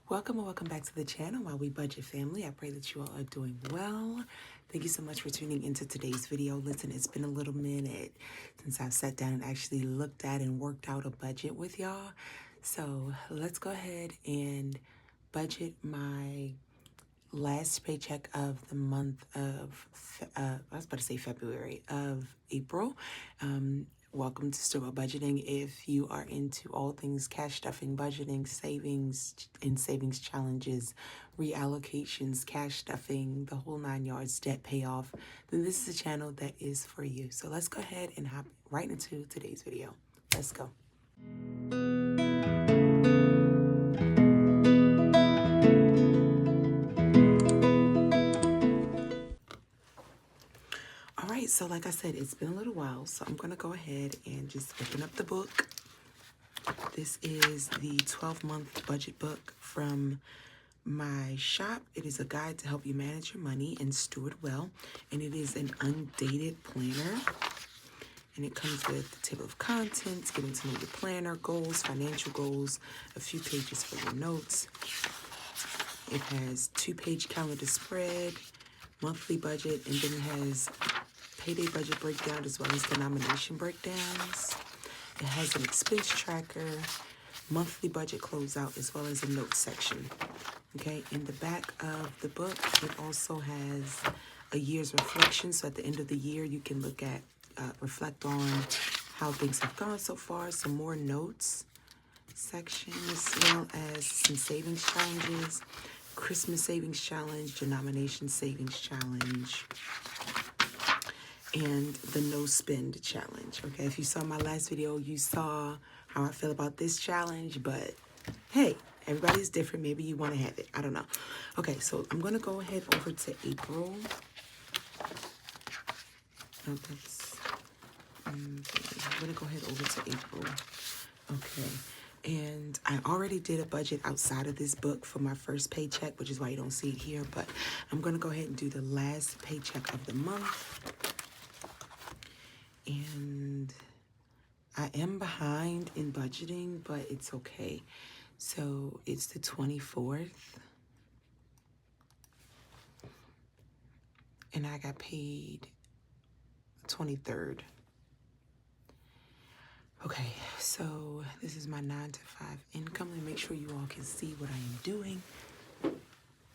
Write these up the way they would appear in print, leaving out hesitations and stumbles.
Welcome and welcome back to the channel, My We Budget family. I pray that you all are doing well. Thank you so much for tuning into today's video. Listen, it's been a little minute since I've sat down and actually looked at and worked out a budget with y'all. So let's go ahead and budget my last paycheck of the month of, I was about to say February, of April. Welcome to Store Budgeting. If you are into all things cash stuffing, budgeting, savings, and savings challenges, reallocations, cash stuffing, the whole 9 yards, debt payoff, then this is a channel that is for you. So let's go ahead and hop right into today's video. Let's go. All right, so like I said, it's been a little while, so I'm going to go ahead and just open up the book. This is the 12-month budget book from my shop. It is a guide to help you manage your money and steward well, and it is an undated planner. And it comes with the table of contents, getting to know your planner, goals, financial goals, a few pages for your notes. It has 2-page calendar spread, monthly budget, and then it has payday budget breakdown as well as denomination breakdowns. It has an expense tracker, monthly budget closeout, as well as a notes section. Okay, in the back of the book, it also has a year's reflection. So at the end of the year, you can look at, reflect on how things have gone so far, some more notes section, as well as some savings challenges, Christmas savings challenge, denomination savings challenge, and the no spend challenge. Okay, if you saw my last video, you saw how I feel about this challenge, but hey, everybody's different. Maybe you want to have it. I don't know. Okay, so I'm going to go ahead over to April. Oh, I'm going to go ahead over to April. Okay. And I already did a budget outside of this book for my first paycheck, which is why you don't see it here. But I'm going to go ahead and do the last paycheck of the month. And I am behind in budgeting, but it's okay. So it's the 24th. And I got paid 23rd. Okay, so this is my 9 to 5 income. Let me make sure you all can see what I am doing.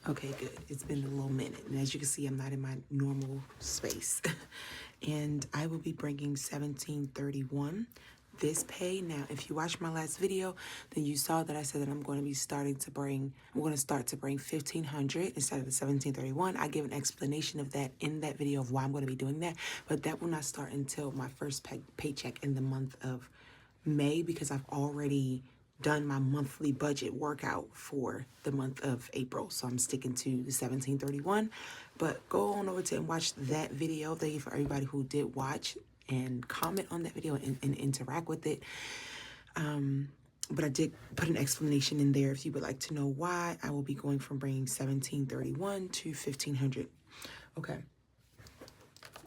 Okay, good. It's been a little minute. And as you can see, I'm not in my normal space. And I will be bringing 1731 this pay. Now, if you watched my last video, then you saw that I said that I'm going to start to bring 1,500 instead of the 1731. I give an explanation of that in that video of why I'm going to be doing that, but that will not start until my first paycheck in the month of May, because I've already done my monthly budget workout for the month of April. So I'm sticking to the 1731, but go on over to and watch that video. Thank you for everybody who did watch and comment on that video and interact with it. But I did put an explanation in there if you would like to know why I will be going from bringing 1731 to 1500. Okay.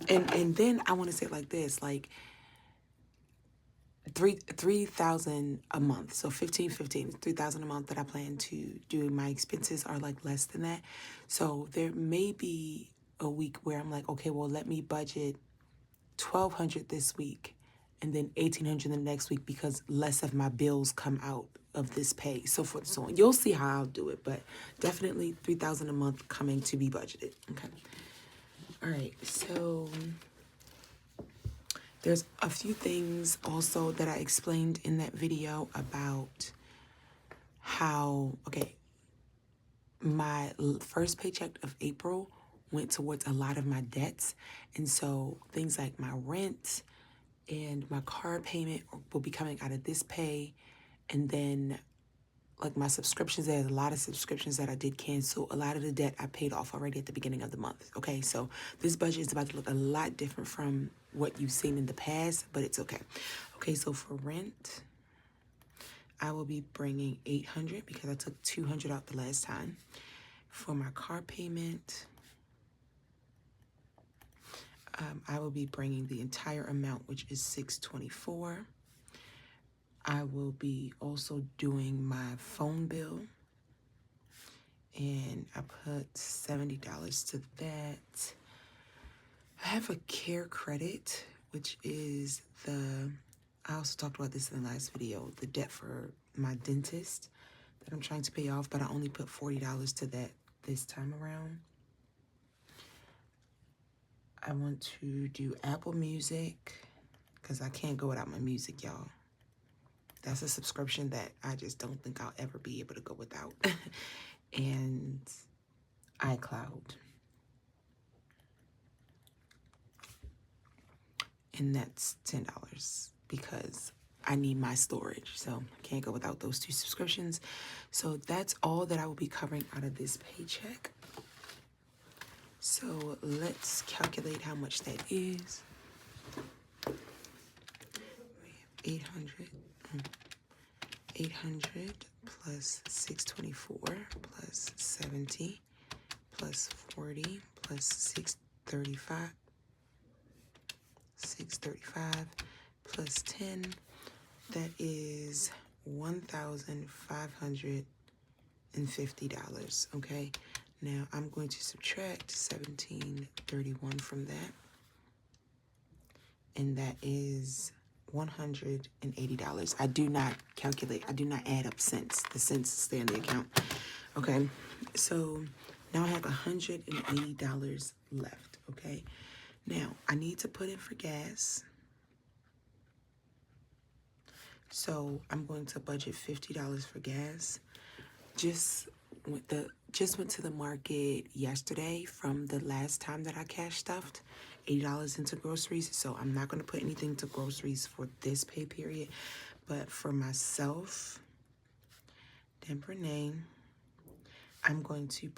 And then I want to say it like this, like 3,000 a month. So 15, 3,000 a month that I plan to do. My expenses are like less than that. So there may be a week where I'm like, okay, well, let me budget 1,200 this week and then 1,800 the next week because less of my bills come out of this pay. So forth and so on. You'll see how I'll do it, but definitely 3,000 a month coming to be budgeted. Okay. All right. So there's a few things also that I explained in that video about how, okay, my first paycheck of April went towards a lot of my debts. And so things like my rent and my car payment will be coming out of this pay. And then like my subscriptions, there's a lot of subscriptions that I did cancel. A lot of the debt I paid off already at the beginning of the month. Okay, so this budget is about to look a lot different from what you've seen in the past, but it's okay. Okay, so for rent, I will be bringing 800 because I took 200 out the last time. For my car payment, I will be bringing the entire amount, which is 624. I will be also doing my phone bill, and I put $70 to that. I have a care credit, which is I also talked about this in the last video, the debt for my dentist that I'm trying to pay off, but I only put $40 to that this time around. I want to do Apple Music because I can't go without my music, y'all. That's a subscription that I just don't think I'll ever be able to go without. And iCloud. And that's $10 because I need my storage. So I can't go without those two subscriptions. So that's all that I will be covering out of this paycheck. So let's calculate how much that is. We have 800 plus 624 plus 70 plus 40 plus 635 plus 10, that is $1,550, okay? Now I'm going to subtract 1731 from that, and that is $180. I do not calculate, I do not add up cents. The cents stay in the account, okay? So now I have $180 left, okay? Now, I need to put in for gas. So I'm going to budget $50 for gas. Just went to the market yesterday from the last time that I cash stuffed $80 into groceries. So I'm not going to put anything to groceries for this pay period. But for myself, Debra, I'm going to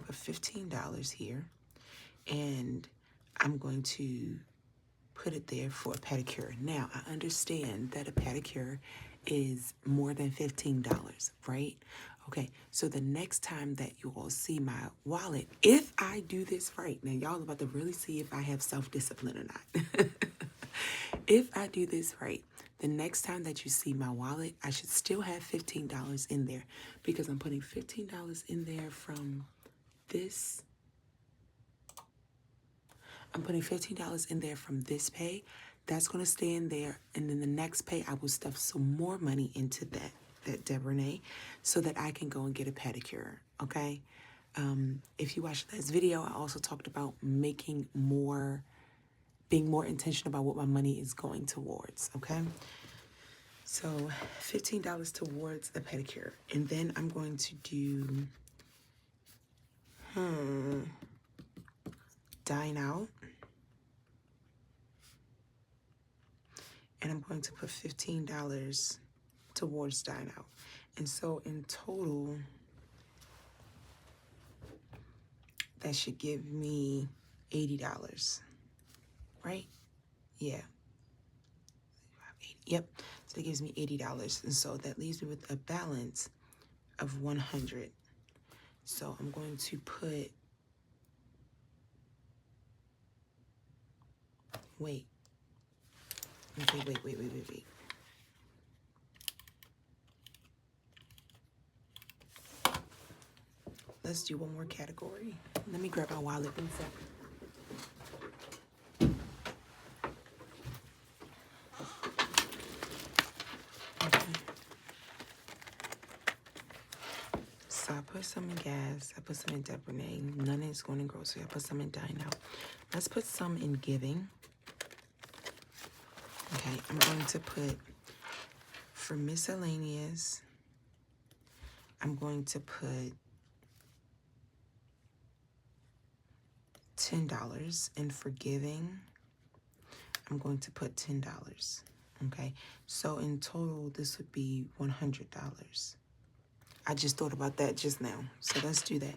put $15 here, and I'm going to put it there for a pedicure. Now, I understand that a pedicure is more than $15, right? Okay, so the next time that you all see my wallet, if I do this right, now y'all about to really see if I have self-discipline or not. If I do this right, the next time that you see my wallet, I should still have $15 in there because I'm putting $15 in there from this. I'm putting $15 in there from this pay. That's going to stay in there. And then the next pay, I will stuff some more money into that Debra, so that I can go and get a pedicure, okay? If you watched this video, I also talked about being more intentional about what my money is going towards, okay? So $15 towards a pedicure. And then I'm going to do dine out. And I'm going to put $15 towards dine out. And so in total, that should give me $80, right? Yeah. Yep. So that gives me $80. And so that leaves me with a balance of $100. So I'm going to put, wait. Let's do one more category. Let me grab my wallet 1 second. So I put some in gas. I put some in Debra. None is going in grocery. I put some in dine out. Let's put some in giving. Okay, I'm going to put, for miscellaneous, I'm going to put $10. And for giving, I'm going to put $10. Okay, so in total, this would be $100. I just thought about that just now. So let's do that.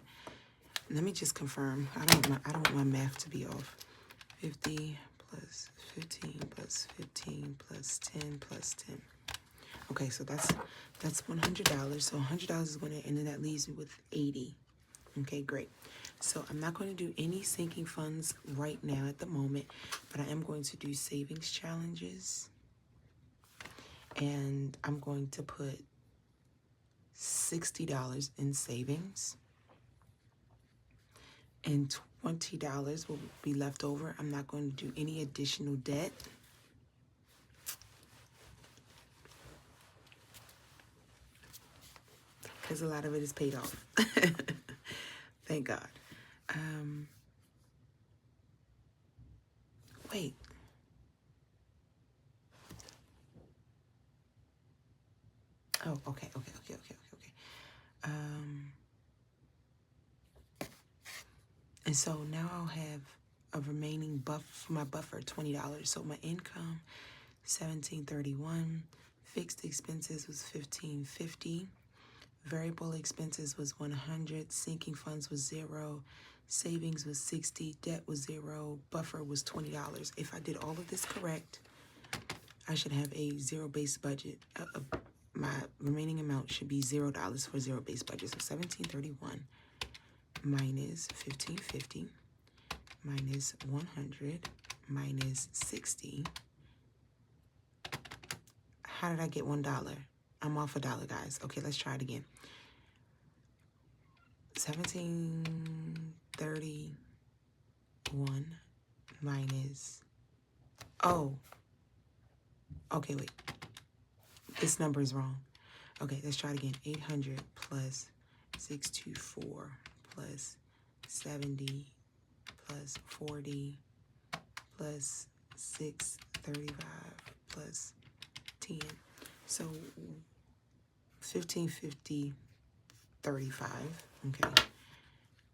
Let me just confirm. I don't want my math to be off. 50 plus 15 plus 15 plus 10 plus 10. Okay, so that's $100. So $100 is going to, and then that leaves me with 80. Okay, great. So I'm not going to do any sinking funds right now at the moment, but I am going to do savings challenges. And I'm going to put $60 in savings. And $20 will be left over. I'm not going to do any additional debt. Because a lot of it is paid off. Thank God. Wait. Oh, okay. And so now I'll have a remaining my buffer, $20. So my income, $1,731. Fixed expenses was $1,550. Variable expenses was $100. Sinking funds was $0. Savings was $60. Debt was $0. Buffer was $20. If I did all of this correct, I should have a zero-based budget. My remaining amount should be $0 for zero-based budget. So $1,731 minus $1,550 minus $100 minus $60. How did I get $1? I'm off $1, guys. Okay, let's try it again. 1731 minus, oh, okay, wait. This number is wrong. Okay, let's try it again. 800 plus 624 plus 70 plus 40 plus 635 plus 10. So 1550 35. Okay.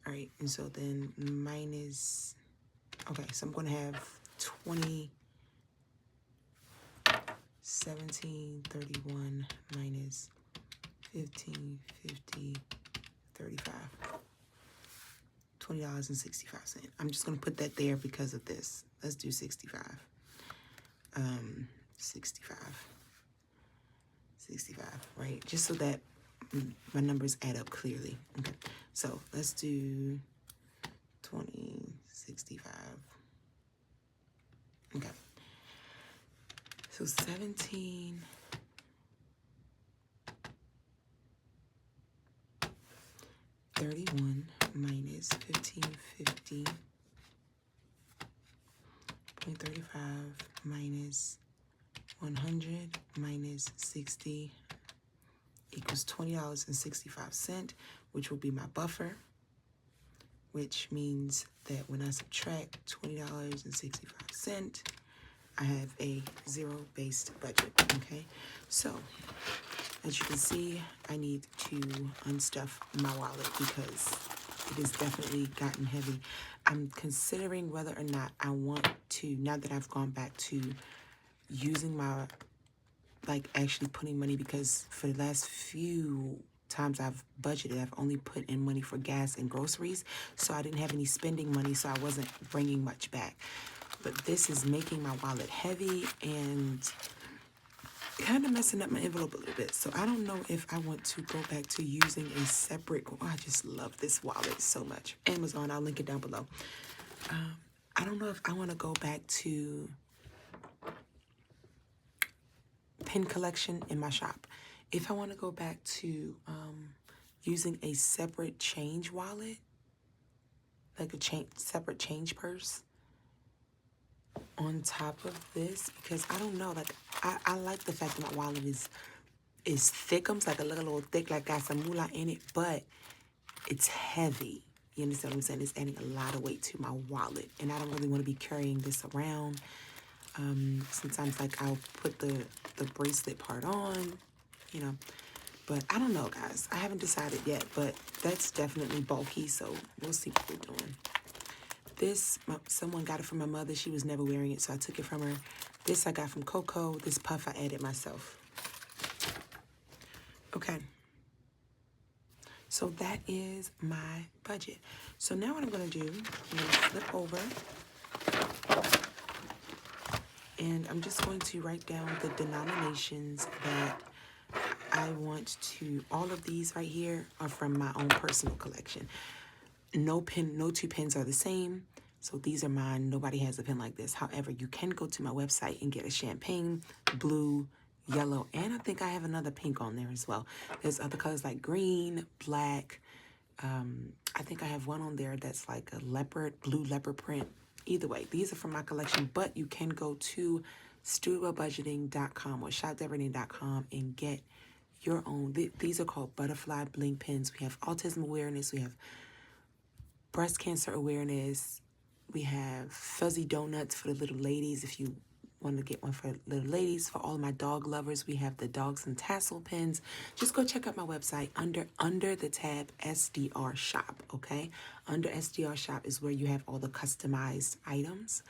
All right. And so then minus, okay, so I'm going to have 1731 minus 1550 35. $20.65. I'm just going to put that there because of this. Let's do 65. 65, right? Just so that my numbers add up clearly. Okay, so let's do 2065. Okay, so 1731 minus 1550.35 minus 100 minus 60 equals $20.65, which will be my buffer, which means that when I subtract $20.65, I have a zero-based budget, okay? So, as you can see, I need to unstuff my wallet because it has definitely gotten heavy. I'm considering whether or not I want to, now that I've gone back to using my, like actually putting money, because for the last few times I've budgeted, I've only put in money for gas and groceries. So I didn't have any spending money, so I wasn't bringing much back. But this is making my wallet heavy and kind of messing up my envelope a little bit. So I don't know if I want to go back to using a separate, oh, I just love this wallet so much. Amazon, I'll link it down below. I don't know if I want to go back to pin collection in my shop. If I want to go back to using a separate change wallet, like a separate change purse on top of this, because I don't know, like I like the fact that my wallet is thickums, like a little thick, like got some moolah in it, but it's heavy. You understand what I'm saying? It's adding a lot of weight to my wallet, and I don't really want to be carrying this around. Sometimes like I'll put the bracelet part on, you know, but I don't know, guys. I haven't decided yet, but that's definitely bulky, so we'll see what we're doing. This, someone got it from my mother. She was never wearing it, so I took it from her. This I got from Coco. This puff I added myself. Okay. So that is my budget. So now what I'm going to do, I'm going to flip over. And I'm just going to write down the denominations that I want to, all of these right here are from my own personal collection. No two pens are the same. So these are mine. Nobody has a pen like this. However, you can go to my website and get a champagne, blue, yellow, and I think I have another pink on there as well. There's other colors like green, black. I think I have one on there that's like a blue leopard print. Either way, these are from my collection, but you can go to studiobudgeting.com or shopdebra.com and get your own. These are called butterfly bling pens. We have autism awareness. We have breast cancer awareness. We have fuzzy donuts for the little ladies. If you want to get one for little ladies, for all of my dog lovers, we have the dogs and tassel pens. Just go check out my website under the tab SDR Shop, okay? Under SDR Shop is where you have all the customized items.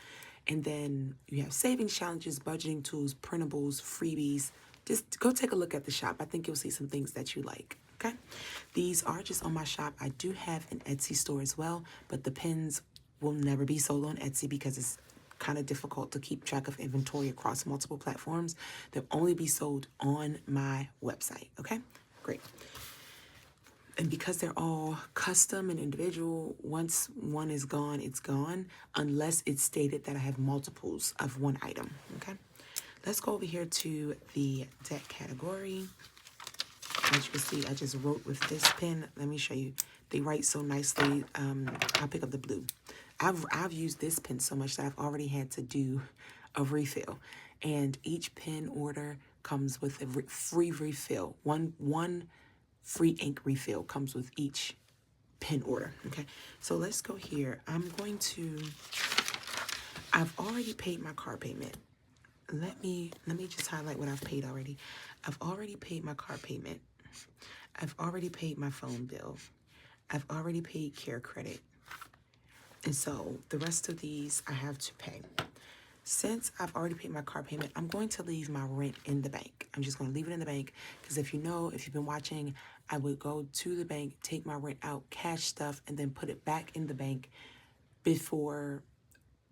And then you have savings challenges, budgeting tools, printables, freebies. Just go take a look at the shop. I think you'll see some things that you like, okay? These are just on my shop. I do have an Etsy store as well, but the pens will never be sold on Etsy because it's kind of difficult to keep track of inventory across multiple platforms. They'll only be sold on my website, okay? Great. And because they're all custom and individual, once one is gone, it's gone, unless it's stated that I have multiples of one item, okay? Let's go over here to the deck category. As you can see, I just wrote with this pen. Let me show you. They write so nicely. I'll pick up the blue. I've used this pen so much that I've already had to do a refill. And each pen order comes with a free refill. One free ink refill comes with each pen order, okay? So let's go here. I've already paid my car payment. Let me just highlight what I've paid already. I've already paid my car payment. I've already paid my phone bill. I've already paid care credit. And so the rest of these I have to pay. Since I've already paid my car payment, I'm going to leave my rent in the bank. I'm just going to leave it in the bank because if you've been watching, I would go to the bank, take my rent out, cash stuff, and then put it back in the bank before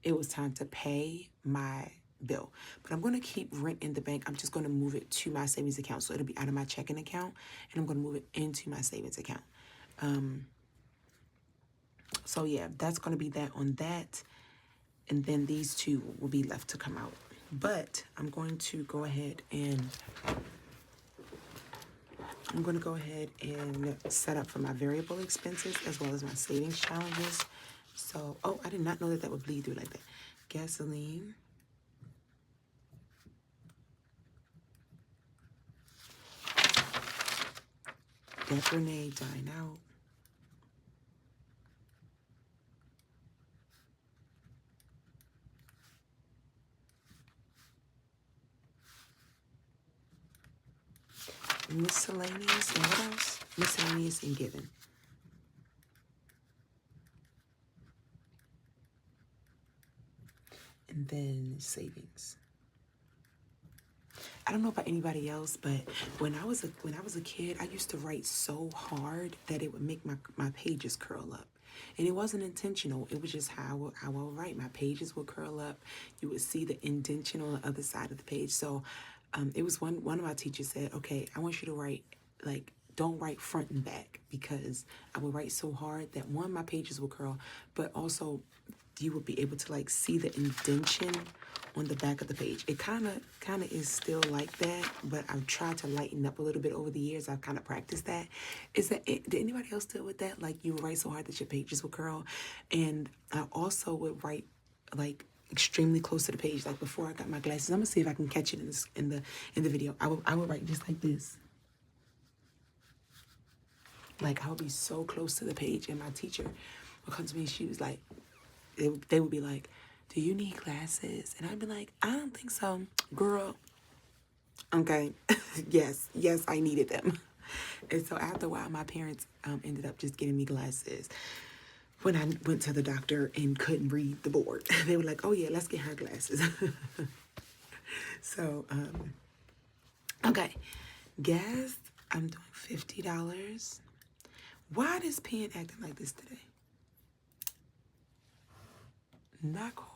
it was time to pay my bill. But I'm going to keep rent in the bank. I'm just going to move it to my savings account. So it'll be out of my checking account and I'm going to move it into my savings account. So yeah, that's going to be that on that. And then these two will be left to come out. But I'm going to go ahead and set up for my variable expenses as well as my savings challenges. So, oh, I did not know that would bleed through like that. Gasoline. Debra dine out. Miscellaneous and what else? Miscellaneous and given. And then savings. I don't know about anybody else, but when I was a kid, I used to write so hard that it would make my pages curl up. And it wasn't intentional. It was just how I would write. My pages would curl up. You would see the indentation on the other side of the page. So it was one of my teachers said, okay, I want you to write, like, don't write front and back, because I would write so hard that one, my pages would curl, but also you would be able to like see the indentation on the back of the page. It kind of is still like that, but I've tried to lighten up a little bit over the years. I've kind of practiced that. Did anybody else deal with that? Like you would write so hard that your pages would curl. And I also would write like extremely close to the page. Like before I got my glasses, I'm gonna see if I can catch it in the video. I would write just like this. Like I would be so close to the page, and my teacher would come to me and she was like, they would be like, do you need glasses? And I'd be like, I don't think so, girl. Okay, yes, I needed them. And so after a while, my parents ended up just getting me glasses. When I went to the doctor and couldn't read the board, they were like, oh yeah, let's get her glasses. So, okay, gas, I'm doing $50. Why is pen acting like this today? Not cool.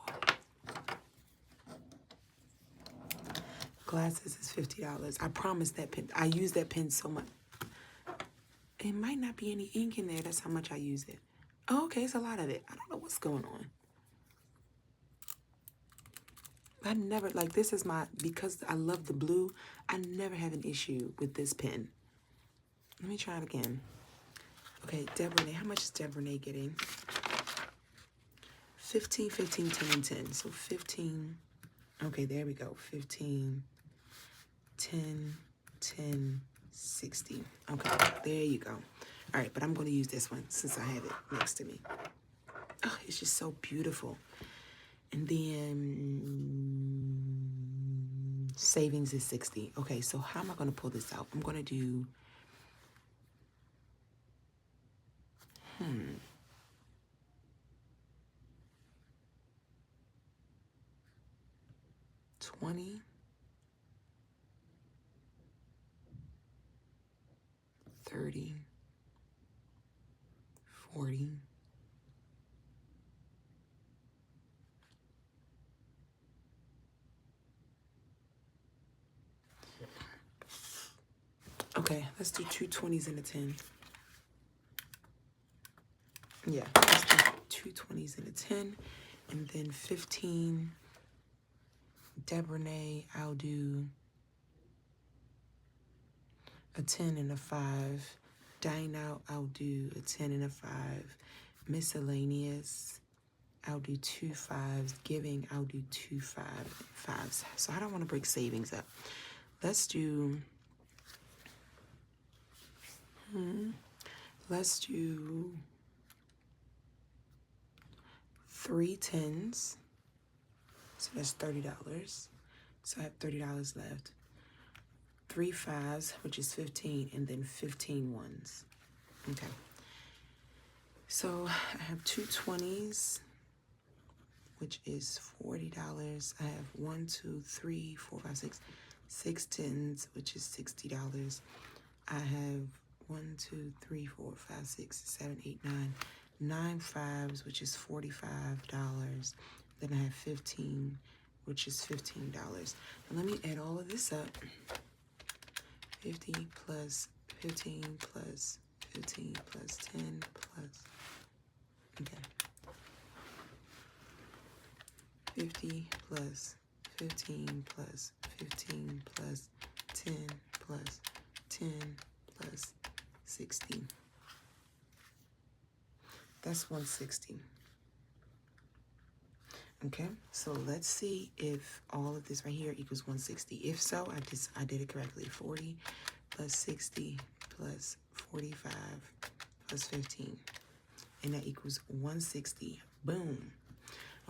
Glasses is $50. I promise that pen. I use that pen so much. It might not be any ink in there. That's how much I use it. Oh, okay, it's a lot of it. I don't know what's going on. I never, like, this is my, because I love the blue, I never have an issue with this pen. Let me try it again. Okay, Debra, how much is Debra getting? 15, 15, 10, and 10. So 15, okay, there we go. 15, 10, 10, 60. Okay, there you go. All right, but I'm going to use this one since I have it next to me. Oh, it's just so beautiful. And then savings is 60. Okay, so how am I going to pull this out? I'm going to do, 20, 30, 40, okay, let's do two 20s and a 10. Yeah, let's do two 20s and a 10. And then 15, Debra, I'll do a 10 and a 5. Dine out, I'll do a 10 and a 5. Miscellaneous, I'll do 2 5s. Giving, I'll do 2 5s. So I don't want to break savings up. Let's do, let's do 3 10s. So that's $30. So I have $30 left. 3 5s, which is 15, and then 15 ones. Okay. So I have 2 20s, which is $40. I have 1, 2, 3, 4, 5, 6, 6 10s, which is $60. I have 1, 2, 3, 4, 5, 6, 7, 8, 9, 9 5s, which is $45. Then I have 15, which is $15. And let me add all of this up. 50 plus 15 plus 15 plus 10 plus, okay. 50 plus 15 plus 15 plus 10 plus 10 plus 60. That's 160. Okay, so let's see if all of this right here equals 160. If so, I did it correctly. 40 plus 60 plus 45 plus 15. And that equals 160. Boom.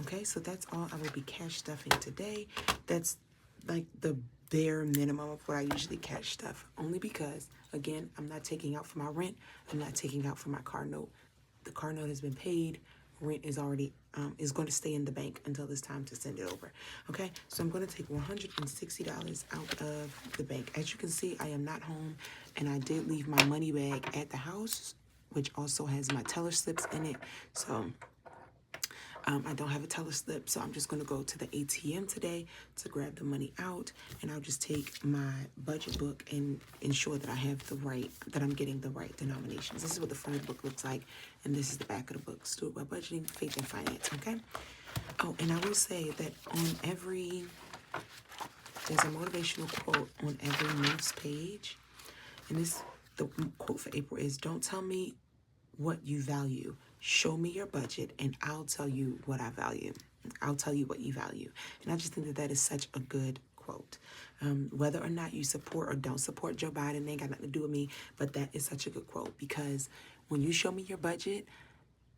Okay, so that's all I will be cash stuffing today. That's like the bare minimum of what I usually cash stuff. Only because, again, I'm not taking out for my rent. I'm not taking out for my car note. The car note has been paid. Rent is already is going to stay in the bank until it's time to send it over. Okay, so I'm going to take $160 out of the bank. As you can see, I am not home, and I did leave my money bag at the house, which also has my teller slips in it. So I don't have a teller slip, so I'm just going to go to the ATM today to grab the money out, and I'll just take my budget book and ensure that I have the right, that I'm getting the right denominations. This is what the front of the book looks like, and this is the back of the book. Steward by Budgeting, Faith and Finance, okay? Oh, and I will say that on every, there's a motivational quote on every month's page, and this, the quote for April is, don't tell me what you value. Show me your budget and I'll tell you what I value. I'll tell you what you value. And I just think that that is such a good quote. Whether or not you support or don't support Joe Biden ain't got nothing to do with me, but that is such a good quote, because when you show me your budget,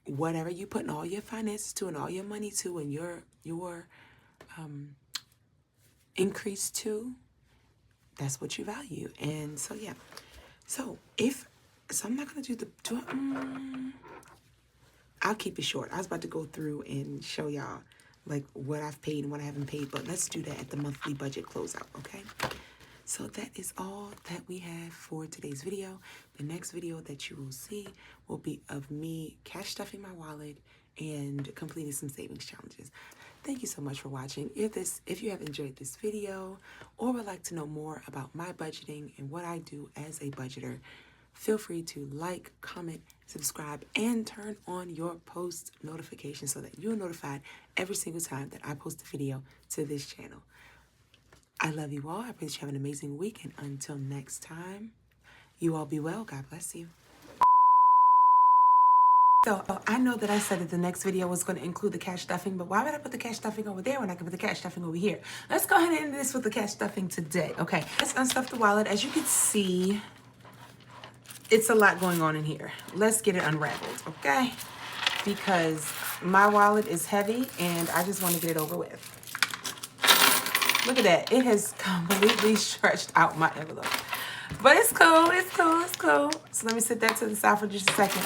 whatever you put in all your finances to and all your money to and your increase to, that's what you value. And so, yeah. So I'm not going to do I'll keep it short. I was about to go through and show y'all like what I've paid and what I haven't paid, but let's do that at the monthly budget closeout, okay? So that is all that we have for today's video. The next video that you will see will be of me cash stuffing my wallet and completing some savings challenges. Thank you so much for watching. If you have enjoyed this video or would like to know more about my budgeting and what I do as a budgeter, feel free to like, comment, subscribe, and turn on your post notifications so that you're notified every single time that I post a video to this channel. I love you all. I pray that you have an amazing week. And until next time, you all be well. God bless you. So I know that I said that the next video was going to include the cash stuffing, but why would I put the cash stuffing over there when I can put the cash stuffing over here? Let's go ahead and end this with the cash stuffing today. Okay, let's unstuff the wallet. As you can see, it's a lot going on in here. Let's get it unraveled, okay? Because my wallet is heavy and I just want to get it over with. Look at that. It has completely stretched out my envelope. But it's cool. It's cool. It's cool. So let me set that to the side for just a second.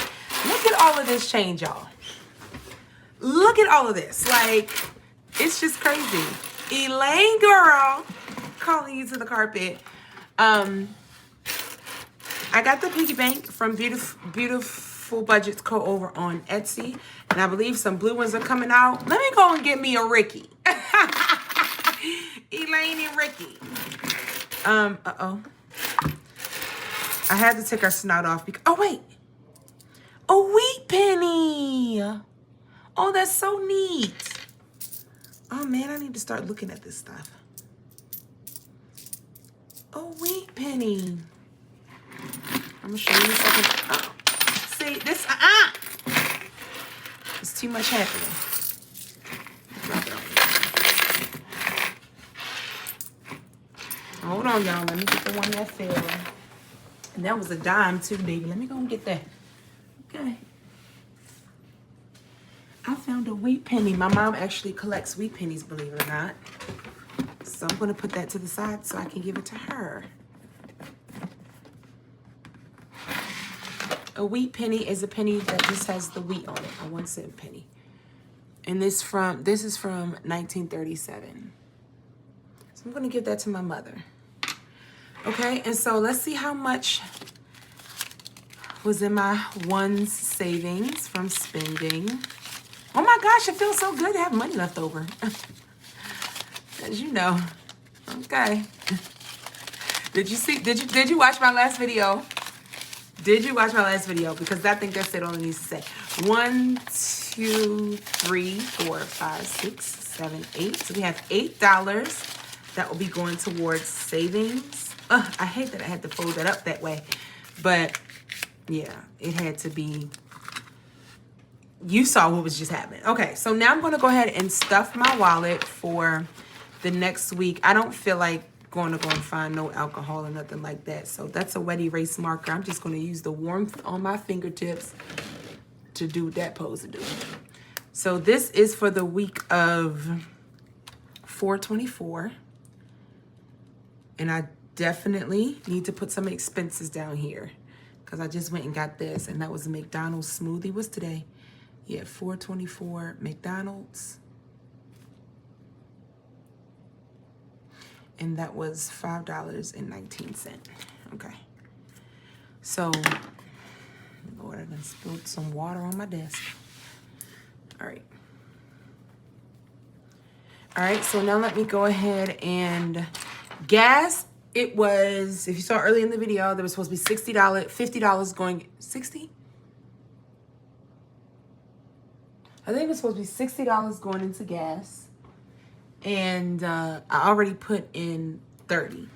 Look at all of this change, y'all. Look at all of this. Like, it's just crazy. Elaine, girl, calling you to the carpet. I got the piggy bank from Beautiful Budgets Co. over on Etsy. And I believe some blue ones are coming out. Let me go and get me a Ricky. Elaine and Ricky. Uh-oh. I had to take her snout off because, oh wait. A wheat penny. Oh, that's so neat. Oh man, I need to start looking at this stuff. A wheat penny. I'm gonna show you in a second. Oh, see this, it's too much happening. Drop it on. Hold on, y'all. Let me get the one that fell. And that was a dime too, baby. Let me go and get that. Okay. I found a wheat penny. My mom actually collects wheat pennies, believe it or not. So I'm going to put that to the side so I can give it to her. A wheat penny is a penny that just has the wheat on it. A 1-cent penny. And this is from 1937. So I'm going to give that to my mother. Okay, and so let's see how much was in my one's savings from spending. Oh my gosh, it feels so good to have money left over. As you know. Okay. Did you watch my last video? Did you watch my last video? Because I think that's it all it needs to say. 1, 2, 3, 4, 5, 6, 7, 8. So we have $8 that will be going towards savings. I hate that I had to fold that up that way. But yeah, it had to be. You saw what was just happening. Okay, so now I'm going to go ahead and stuff my wallet for the next week. I don't feel like going to go and find no alcohol or nothing like that. So that's a wet erase marker. I'm just going to use the warmth on my fingertips to do what that pose to do. So this is for the week of 4/24. And I definitely need to put some expenses down here because I just went and got this, and that was a McDonald's smoothie. What's today? Yeah, 4/24 McDonald's. And that was $5.19. Okay. So, Lord, I done spilled some water on my desk. All right. All right, so now let me go ahead and gas. It was, if you saw early in the video, there was supposed to be $60, $50 going, 60? I think it was supposed to be $60 going into gas. And I already put in 30.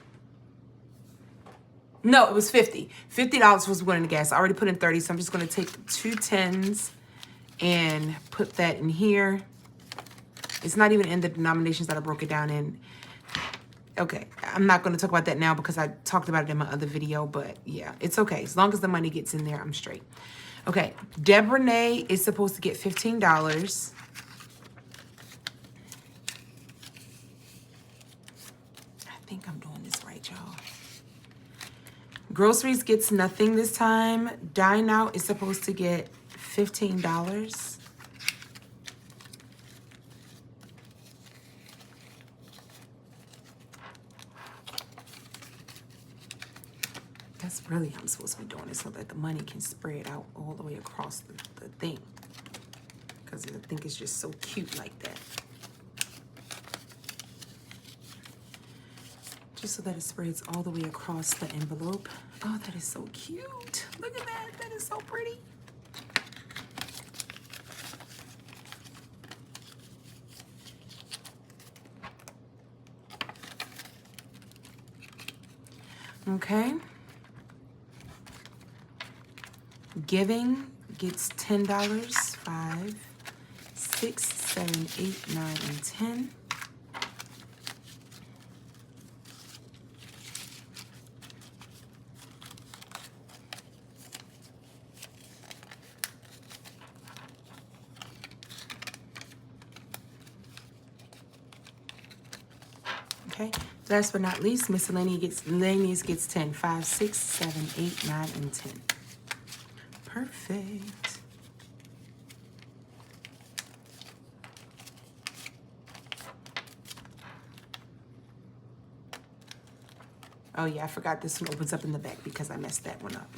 No, it was 50. $50 was going into gas. I already put in 30, so I'm just going to take 2 10s and put that in here. It's not even in the denominations that I broke it down in. Okay, I'm not going to talk about that now because I talked about it in my other video, but yeah, it's okay. As long as the money gets in there, I'm straight. Okay, Debra is supposed to get $15. I think I'm doing this right, y'all. Groceries gets nothing this time. Dine Out is supposed to get $15. That's really how I'm supposed to be doing it so that the money can spread out all the way across the thing. Because I think it's just so cute like that. Just so that it spreads all the way across the envelope. Oh, that is so cute. Look at that. That is so pretty. Okay. Giving gets $10. 5, 6, 7, 8, 9, and 10. Okay. Last but not least, miscellaneous gets 10. 5, 6, 7, 8, 9, and 10. Perfect. Oh yeah, I forgot this one opens up in the back because I messed that one up.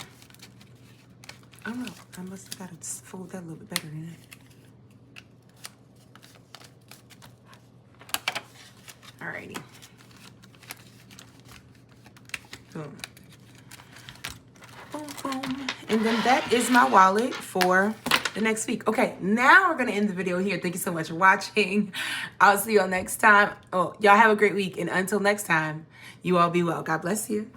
Oh no, I must have got to fold that a little bit better than that. Alrighty. Boom. Boom, boom. And then that is my wallet for the next week. Okay, now we're going to end the video here. Thank you so much for watching. I'll see you all next time. Oh, y'all have a great week. And until next time, you all be well. God bless you.